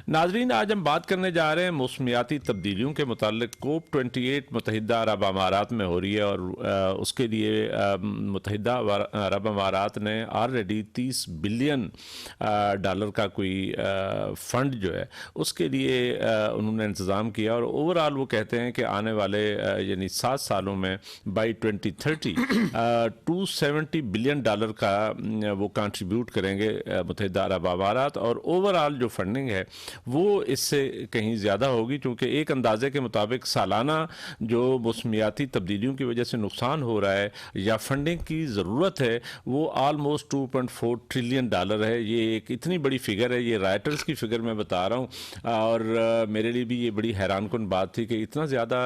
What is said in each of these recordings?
नाजरीन, आज हम बात करने जा रहे हैं मौसमियाती तब्दीलियों के मुतालिक। COP28 मुत्तहिदा अरब अमारात में हो रही है और उसके लिए मुत्तहिदा अरब अमारात ने ऑलरेडी 30 बिलियन डॉलर का कोई फ़ंड जो है उसके लिए उन्होंने इंतज़ाम किया। और ओवरऑल वो कहते हैं कि आने वाले यानी 7 सालों में बाई 2030 $270 बिलियन का वो कंट्रीब्यूट करेंगे मुत्तहिदा अरब अमारात। और ओवरऑल जो फंडिंग है वो इससे कहीं ज़्यादा होगी, क्योंकि एक अंदाजे के मुताबिक सालाना जो मौसमियाती तब्दीलियों की वजह से नुकसान हो रहा है या फंडिंग की ज़रूरत है वो ऑलमोस्ट $2.4 ट्रिलियन है। ये एक इतनी बड़ी फिगर है, ये राइटर्स की फिगर मैं बता रहा हूँ। और मेरे लिए भी ये बड़ी हैरानकुन बात थी कि इतना ज़्यादा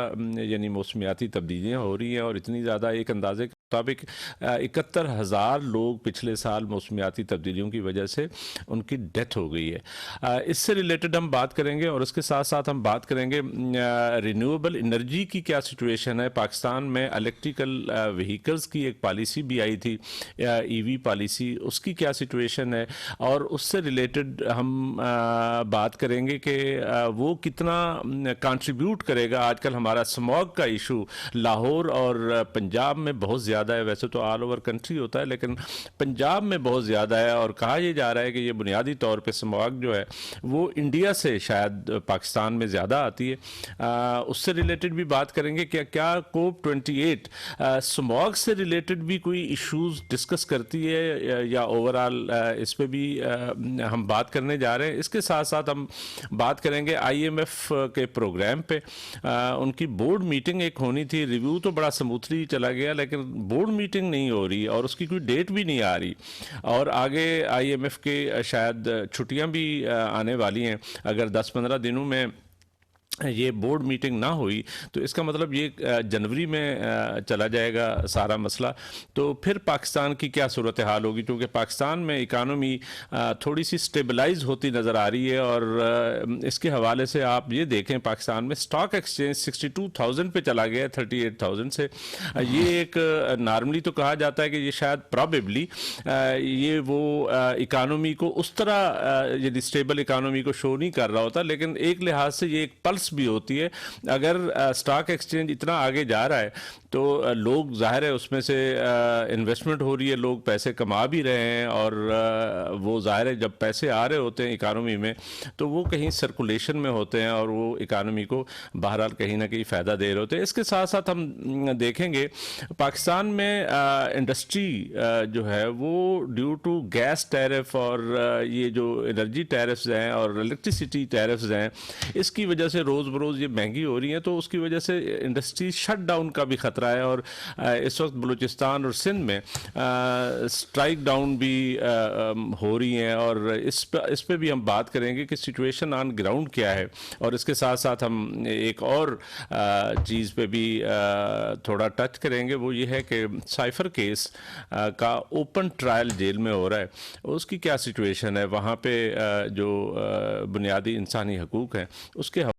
यानी मौसमियाती तब्दीलियाँ हो रही हैं और इतनी ज़्यादा एक अंदाजे के मुताबिक 71,000 लोग पिछले साल मौसमियाती तब्दीलियों की वजह से उनकी डेथ हो गई है। इससे रिलेटेड हम बात करेंगे और उसके साथ साथ हम बात करेंगे रिन्यूएबल एनर्जी की क्या सिचुएशन है। पाकिस्तान में इलेक्ट्रिकल व्हीकल्स की एक पॉलिसी भी आई थी, ईवी पॉलिसी, उसकी क्या सिचुएशन है। और उससे रिलेटेड हम बात करेंगे कि वो कितना कंट्रीब्यूट करेगा। आजकल हमारा स्मॉग का इशू लाहौर और पंजाब में बहुत ज़्यादा है, वैसे तो ऑल ओवर कंट्री होता है लेकिन पंजाब में बहुत ज़्यादा है। और कहा यह जा रहा है कि ये बुनियादी तौर पे स्मॉग जो है वो इंडिया से शायद पाकिस्तान में ज़्यादा आती है। उससे रिलेटेड भी बात करेंगे कि क्या COP28 स्मॉग से रिलेटेड भी कोई इश्यूज डिस्कस करती है या ओवरऑल इस पे भी हम बात करने जा रहे हैं। इसके साथ साथ हम बात करेंगे IMF के प्रोग्राम पे। उनकी बोर्ड मीटिंग एक होनी थी, रिव्यू तो बड़ा स्मूथली चला गया लेकिन बोर्ड मीटिंग नहीं हो रही और उसकी कोई डेट भी नहीं आ रही। और आगे IMF के शायद छुट्टियां भी आने वाली हैं। अगर 10-15 दिनों में ये बोर्ड मीटिंग ना हुई तो इसका मतलब ये जनवरी में चला जाएगा सारा मसला। तो फिर पाकिस्तान की क्या सूरत हाल होगी, क्योंकि पाकिस्तान में इकानमी थोड़ी सी स्टेबलाइज होती नज़र आ रही है। और इसके हवाले से आप ये देखें, पाकिस्तान में स्टॉक एक्सचेंज 62,000 पे चला गया 38,000 से। ये एक नॉर्मली तो कहा जाता है कि ये शायद प्रॉबेबली ये वो इकानमी को उस तरह यदि स्टेबल इकानमी को शो नहीं कर रहा होता, लेकिन एक लिहाज से ये एक पल्स भी होती है। अगर स्टॉक एक्सचेंज इतना आगे जा रहा है तो लोग, जाहिर है उसमें से इन्वेस्टमेंट हो रही है, लोग पैसे कमा भी रहे हैं। और वो जाहिर है जब पैसे आ रहे होते हैं इकानमी में तो वो कहीं सर्कुलेशन में होते हैं और वो इकानमी को बहरहाल कहीं ना कहीं फ़ायदा दे रहे होते हैं। इसके साथ साथ हम देखेंगे पाकिस्तान में इंडस्ट्री जो है वो ड्यू टू गैस टैरिफ और ये जो एनर्जी टैरिफ्स हैं और इलेक्ट्रिसिटी टैरिफ्स हैं, इसकी वजह से रोज़ बरोज़ ये महंगी हो रही है। तो उसकी वजह से इंडस्ट्री शट डाउन का भी ख़तरा है। और इस वक्त बलूचिस्तान और सिंध में स्ट्राइक डाउन भी हो रही हैं। और इस पे भी हम बात करेंगे कि सिचुएशन ऑन ग्राउंड क्या है। और इसके साथ साथ हम एक और चीज़ पे भी थोड़ा टच करेंगे, वो ये है कि साइफर केस का ओपन ट्रायल जेल में हो रहा है, उसकी क्या सिचुएशन है, वहाँ पे जो बुनियादी इंसानी हकूक़ हैं उसके